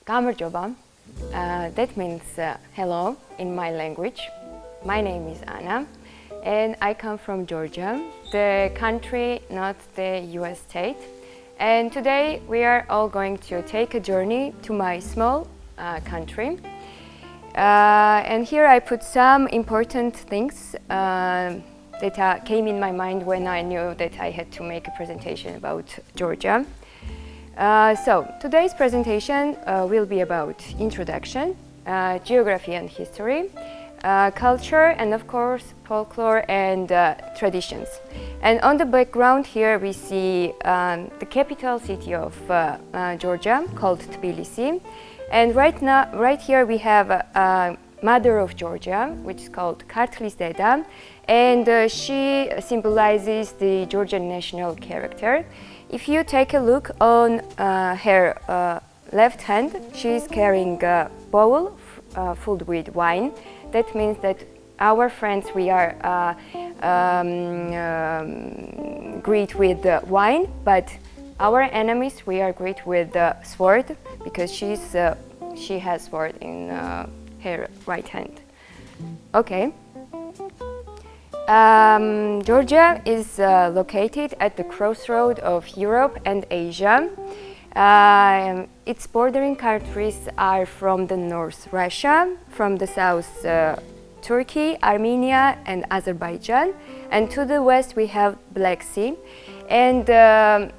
Gamerjoba, that means hello in my language. My name is Ana and I come from Georgia, the country, not the US state. And today we are all going to take a journey to my small country. And here I put some important things that came in my mind when I knew that I had to make a presentation about Georgia. So today's presentation will be about introduction, geography and history, culture, and of course folklore and traditions. And on the background here we see the capital city of Georgia called Tbilisi. And right here we have a mother of Georgia, which is called Kartlis Deda, and she symbolizes the Georgian national character. If you take a look on her left hand, she is carrying a bowl filled with wine. That means that our friends, we are greet with wine, but our enemies, we are greet with sword, because she has sword in her right hand. Okay. Georgia is located at the crossroad of Europe and Asia. Its bordering countries are from the north Russia, from the south Turkey, Armenia and Azerbaijan, and to the west we have Black Sea. And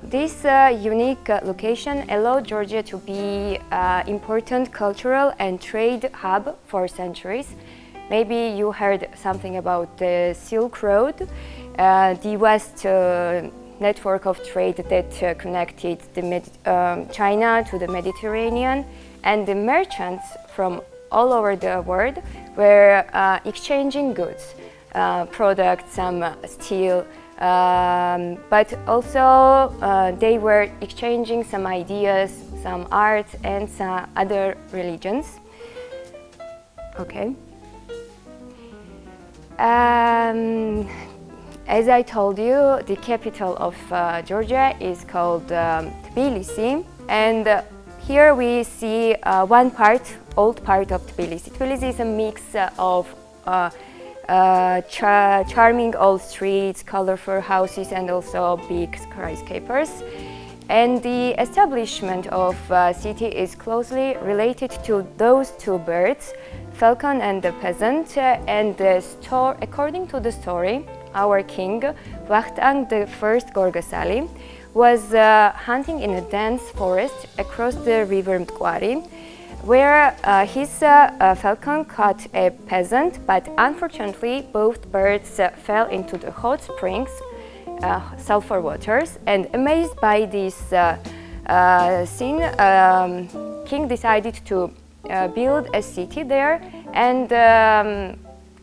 this unique location allowed Georgia to be an important cultural and trade hub for centuries. Maybe you heard something about the Silk Road, the West network of trade that connected China to the Mediterranean, and the merchants from all over the world were exchanging goods, products, some steel, but also they were exchanging some ideas, some art and some other religions. Okay. As I told you, the capital of Georgia is called Tbilisi, and here we see old part of Tbilisi. Tbilisi is a mix of charming old streets, colorful houses and also big skyscrapers. And the establishment of city is closely related to those two birds, falcon and the peasant, and according to the story, our king, Vakhtang I Gorgasali, was hunting in a dense forest across the river Mtquari, where his falcon caught a peasant, but unfortunately both birds fell into the hot springs, sulfur waters, and amazed by this scene, king decided to build a city there and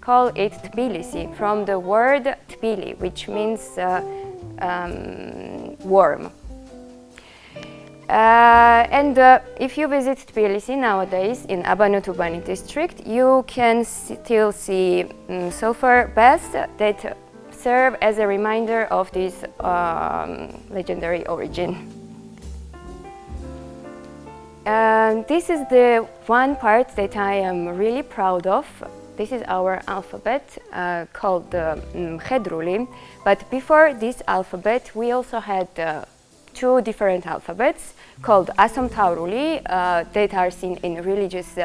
call it Tbilisi, from the word Tbili, which means warm. And if you visit Tbilisi nowadays in Abanotubani district, you can still see sulfur baths that serve as a reminder of this legendary origin. This is the one part that I am really proud of. This is our alphabet called Chkareuli. But before this alphabet, we also had two different alphabets called Asamtauruli that are seen in religious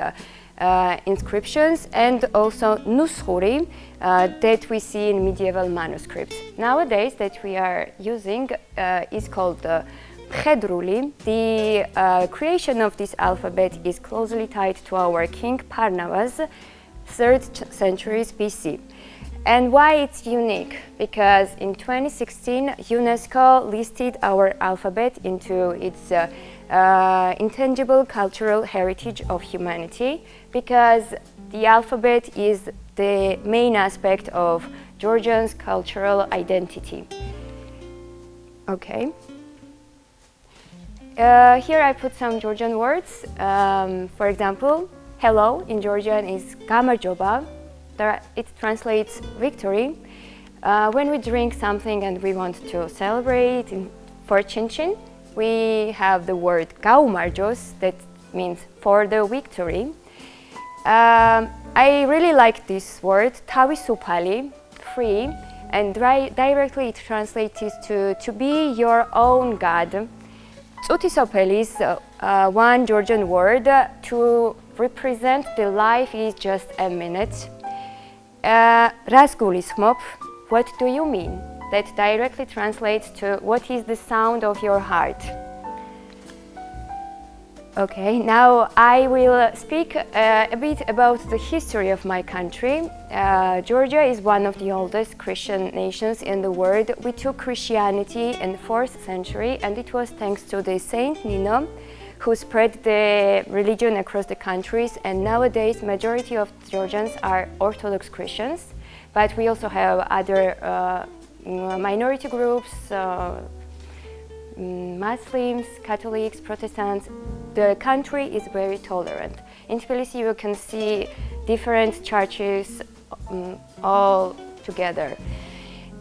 inscriptions, and also Nuskhuri that we see in medieval manuscripts. Nowadays that we are using is called Chkareuli. The creation of this alphabet is closely tied to our king Parnavas, 3rd century BC. And why it's unique? Because in 2016, UNESCO listed our alphabet into its intangible cultural heritage of humanity, because the alphabet is the main aspect of Georgians' cultural identity. Okay. Here I put some Georgian words. For example, hello in Georgian is Gamerjoba. It translates victory. When we drink something and we want to celebrate for Chinchin, we have the word Gaumarjos, that means for the victory. I really like this word, Tavisupali, free, and directly it translates to be your own God. Tsutisopeli is one Georgian word to represent the life is just a minute. Rasgulismop, what do you mean? That directly translates to what is the sound of your heart. Okay, now I will speak a bit about the history of my country. Georgia is one of the oldest Christian nations in the world. We took Christianity in the 4th century, and it was thanks to the Saint Nino who spread the religion across the countries, and nowadays majority of Georgians are Orthodox Christians, but we also have other minority groups, Muslims, Catholics, Protestants. The country is very tolerant. In Tbilisi you can see different churches all together.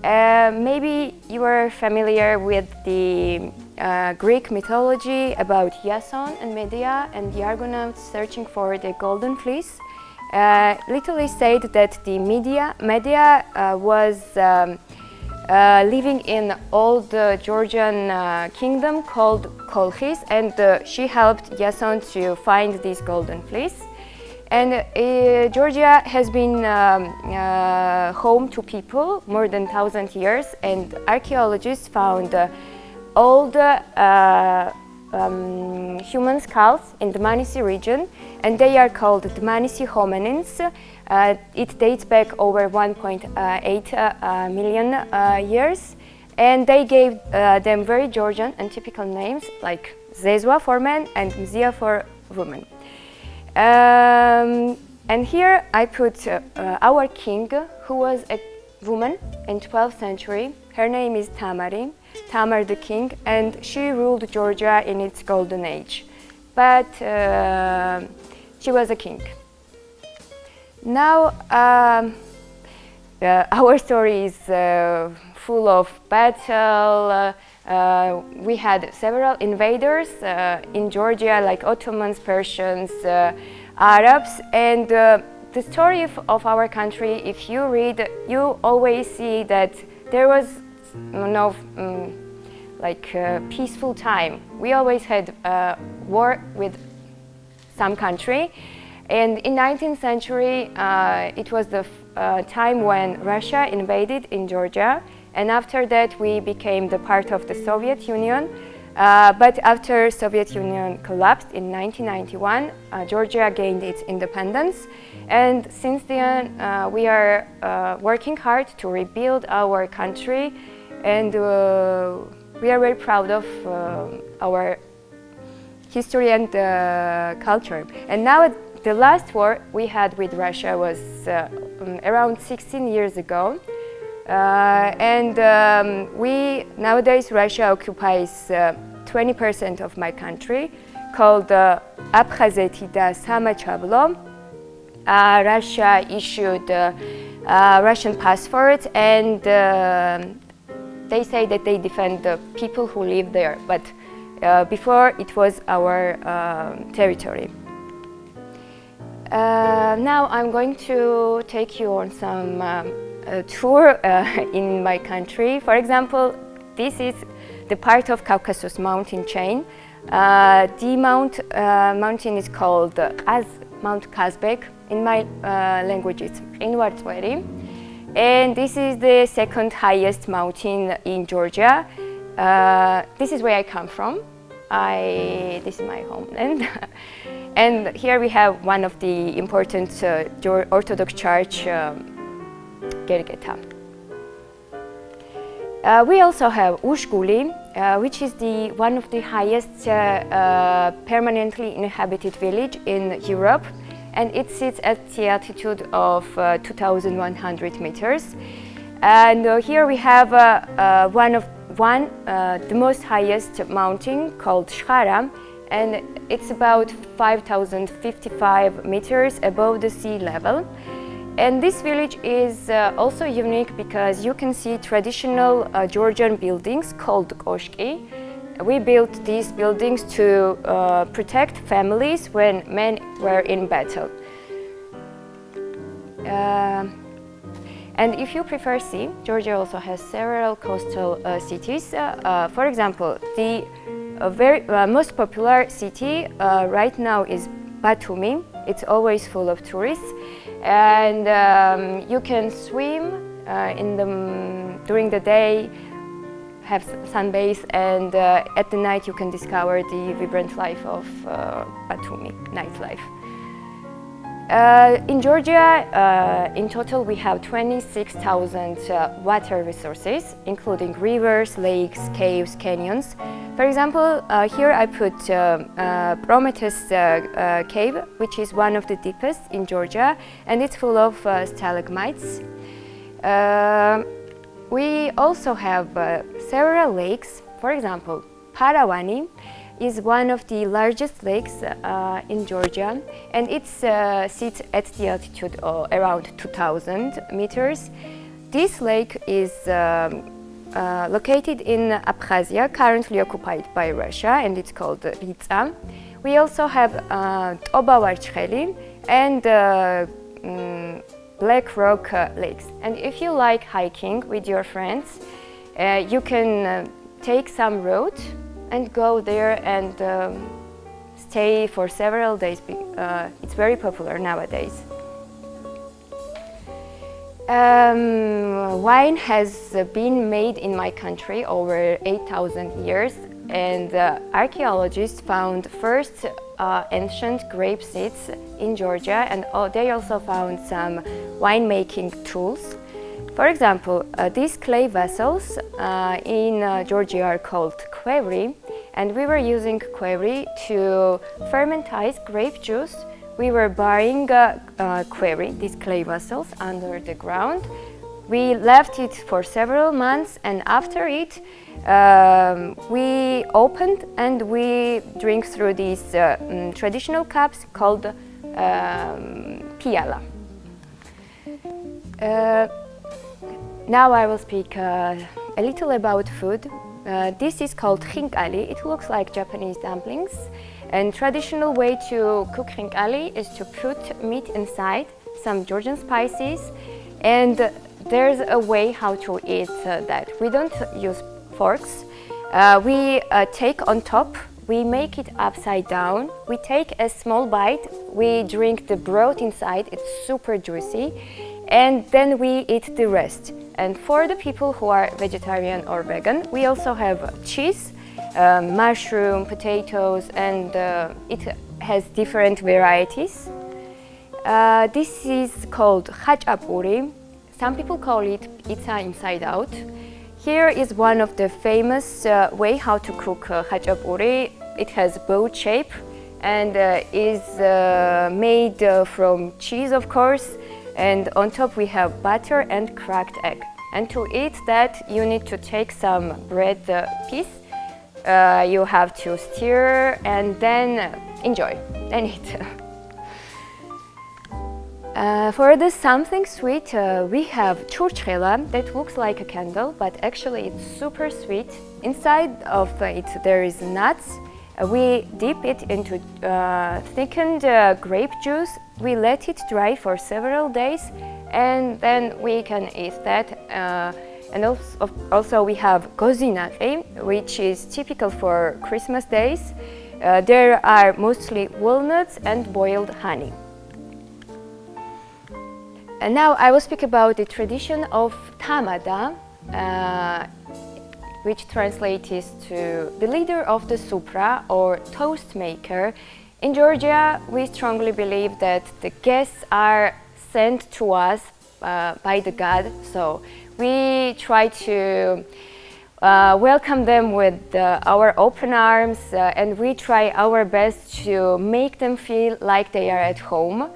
Maybe you are familiar with the Greek mythology about Jason and Medea and the Argonauts searching for the golden fleece. Literally said that the Medea was living in old Georgian kingdom called Kolchis, and she helped Jason to find this golden fleece. And Georgia has been home to people more than 1,000 years, and archaeologists found old human skulls in the Dmanisi region, and they are called Dmanisi hominins. It dates back over 1.8 million years, and they gave them very Georgian and typical names like Zezwa for men and Mzia for women. And here I put our king, who was a woman in 12th century. Her name is Tamar the king, and she ruled Georgia in its golden age. But she was a king. Now our story is full of battle. We had several invaders in Georgia, like Ottomans, Persians, Arabs, and the story of our country, if you read, you always see that there was no peaceful time. We always had war with some country, and in 19th century it was the time when Russia invaded in Georgia, and after that we became the part of the Soviet Union. But after Soviet Union collapsed in 1991, Georgia gained its independence, and since then we are working hard to rebuild our country, and we are very proud of our history and culture. And now the last war we had with Russia was around 16 years ago. Nowadays Russia occupies 20% of my country, called Abkhazeti Samachablo. Russia issued Russian passports, and they say that they defend the people who live there, but before it was our territory. Now I'm going to take you on some tour in my country. For example, this is the part of Caucasus mountain chain. The mountain is called Mount Kazbek. In my language it's Invartveri. And this is the second highest mountain in Georgia. This is where I come from. This is my homeland. And here we have one of the important Orthodox church, Gergeta. We also have Ushguli, which is one of the highest permanently inhabited village in Europe, and it sits at the altitude of 2,100 meters. And here we have the most highest mountain called Shkhara, and it's about 5,055 meters above the sea level. And this village is also unique because you can see traditional Georgian buildings called koshki. We built these buildings to protect families when men were in battle. And if you prefer sea, Georgia also has several coastal cities. For example, the most popular city right now is Batumi. It's always full of tourists, and you can swim during the day, have sunbathe, and at the night you can discover the vibrant life of Batumi, nightlife. In Georgia, in total, we have 26,000 water resources, including rivers, lakes, caves, canyons. For example, here I put Prometheus cave, which is one of the deepest in Georgia, and it's full of stalagmites. We also have several lakes. For example, Paravani is one of the largest lakes in Georgia, and it sits at the altitude of around 2,000 meters. This lake is located in Abkhazia, currently occupied by Russia, and it's called Ritsa. We also have Tobavarchkheli and Black Rock lakes. And if you like hiking with your friends, you can take some road and go there and stay for several days. It's very popular nowadays. Wine has been made in my country over 8,000 years, and archaeologists found first ancient grape seeds in Georgia, and they also found some winemaking tools. For example, these clay vessels in Georgia are called quevri, and we were using quevri to fermentize grape juice. We were buying quevri, these clay vessels, under the ground. We left it for several months, and after it, we opened and we drink through these traditional cups called piala. Now I will speak a little about food. This is called khinkali. It looks like Japanese dumplings. And traditional way to cook khinkali is to put meat inside, some Georgian spices, and there's a way how to eat that. We don't use forks. We take on top, we make it upside down, we take a small bite, we drink the broth inside, it's super juicy, and then we eat the rest. And for the people who are vegetarian or vegan, we also have cheese, mushroom, potatoes, and it has different varieties. This is called khachapuri. Some people call it pizza inside out. Here is one of the famous way how to cook khachapuri. It has boat shape and is made from cheese, of course. And on top we have butter and cracked egg. And to eat that, you need to take some bread piece. You have to stir and then enjoy and eat. For the something sweet, we have churchela that looks like a candle, but actually it's super sweet. Inside of it there is nuts. We dip it into thickened grape juice. We let it dry for several days, and then we can eat that. And also we have gozinari, which is typical for Christmas days. There are mostly walnuts and boiled honey. And now I will speak about the tradition of tamada, which translates to the leader of the supra or toast maker. In Georgia, we strongly believe that the guests are sent to us by the God, so we try to welcome them with our open arms, and we try our best to make them feel like they are at home.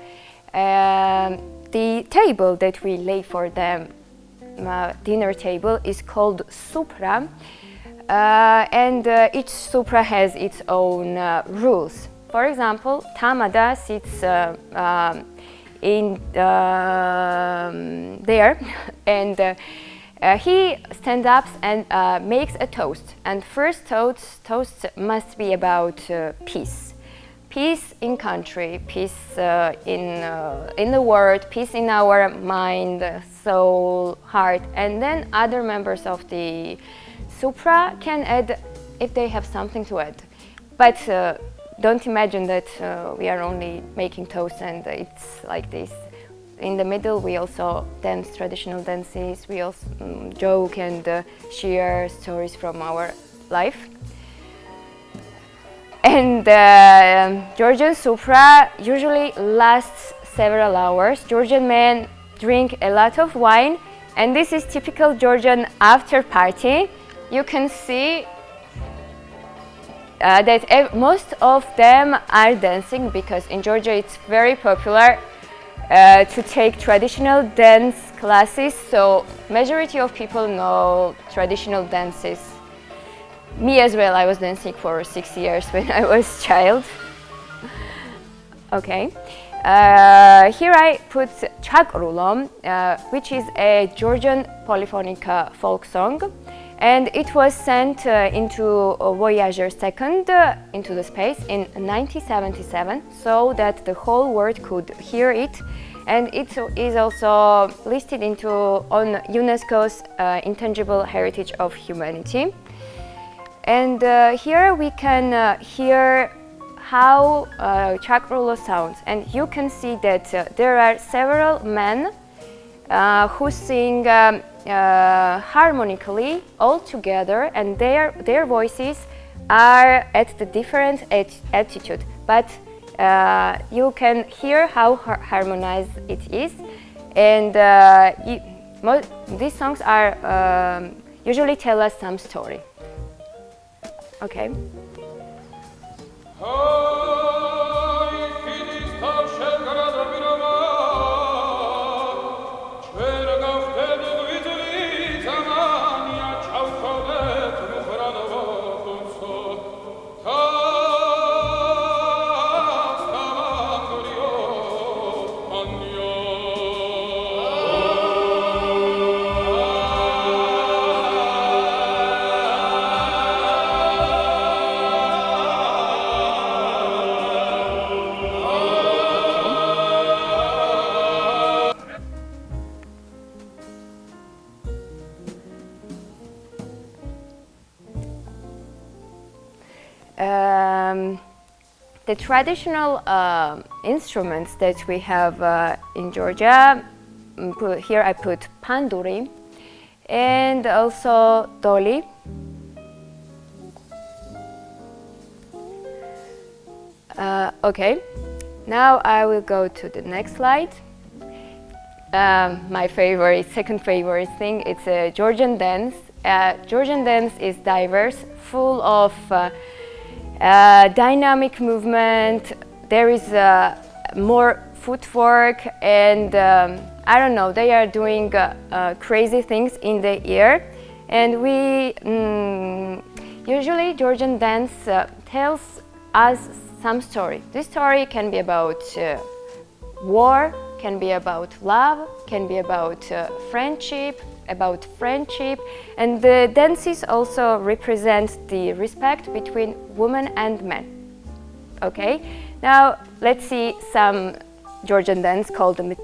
The table that we lay for them, dinner table, is called supra, and each supra has its own rules. For example, tamada sits in there, and he stands up and makes a toast. And first toast must be about peace. Peace in country, peace in the world, peace in our mind, soul, heart. And then other members of the supra can add if they have something to add. But don't imagine that we are only making toast and it's like this. In the middle we also dance traditional dances, we also joke and share stories from our life. And Georgian supra usually lasts several hours. Georgian men drink a lot of wine, and this is typical Georgian after party. You can see that most of them are dancing, because in Georgia it's very popular to take traditional dance classes, so majority of people know traditional dances. Me as well, I was dancing for 6 years when I was a child. Okay, here I put Chkareuli, which is a Georgian polyphonic folk song, and it was sent into Voyager 2 into the space in 1977, so that the whole world could hear it, and it is also listed on UNESCO's Intangible Heritage of Humanity. And here we can hear how Chkareuli sounds, and you can see that there are several men who sing harmonically all together, and their voices are at the different altitude, but you can hear how harmonized it is, and these songs are usually tell us some story. Okay. The traditional instruments that we have in Georgia, here I put panduri and also doli. Okay, now I will go to the next slide. My second favorite thing, it's a Georgian dance. Georgian dance is diverse, full of dynamic movement. There is more footwork, and I don't know, they are doing crazy things in the air. And we usually Georgian dance tells us some story. This story can be about war, can be about love, can be about friendship, and the dances also represent the respect between women and men. Okay, now let's see some Georgian dance called the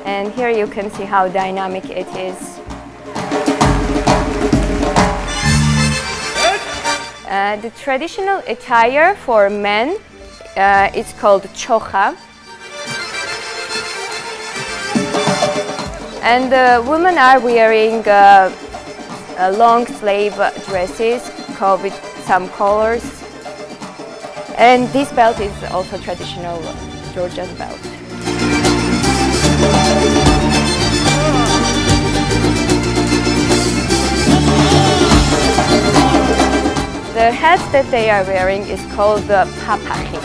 and here you can see how dynamic it is. The traditional attire for men is called chokha, and women are wearing long sleeve dresses with some colors, and this belt is also traditional Georgian belt. The hat that they are wearing is called the papachi.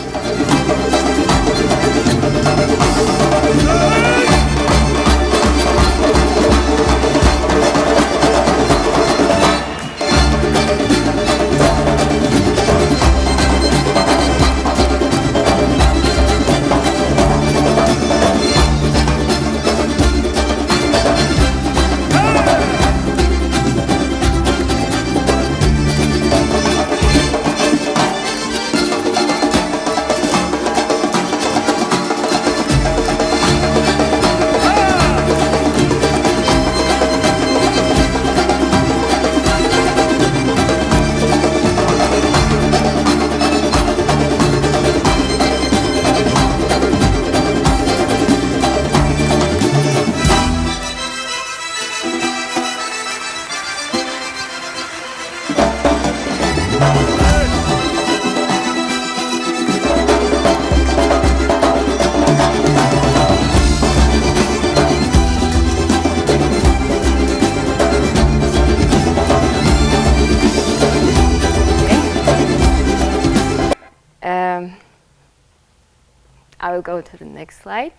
I will go to the next slide.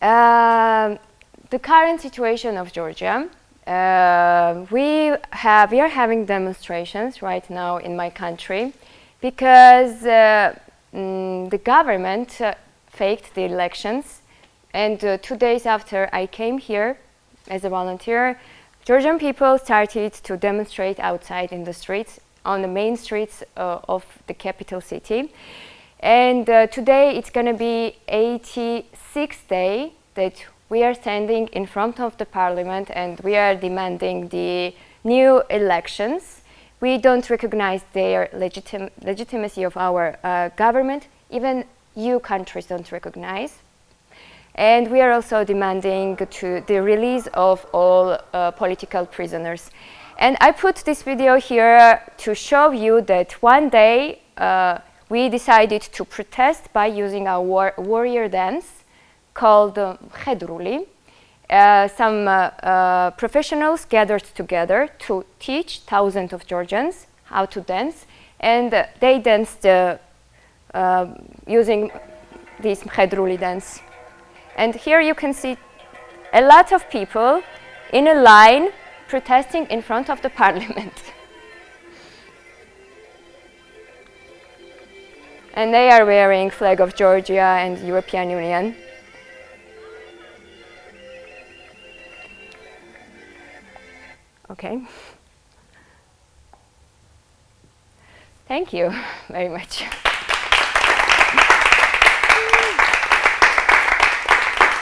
The current situation of Georgia. We are having demonstrations right now in my country because the government faked the elections, and 2 days after I came here as a volunteer, Georgian people started to demonstrate outside in the streets, on the main streets of the capital city. And today it's going to be 86th day that we are standing in front of the parliament and we are demanding the new elections. We don't recognize their legitimacy of our government. Even EU countries don't recognize. And we are also demanding the release of all political prisoners. And I put this video here to show you that one day we decided to protest by using our warrior dance called Chkareuli. Some professionals gathered together to teach thousands of Georgians how to dance, and they danced using this Chkareuli dance. And here you can see a lot of people in a line protesting in front of the parliament. And they are wearing flag of Georgia and European Union. Okay. Thank you very much.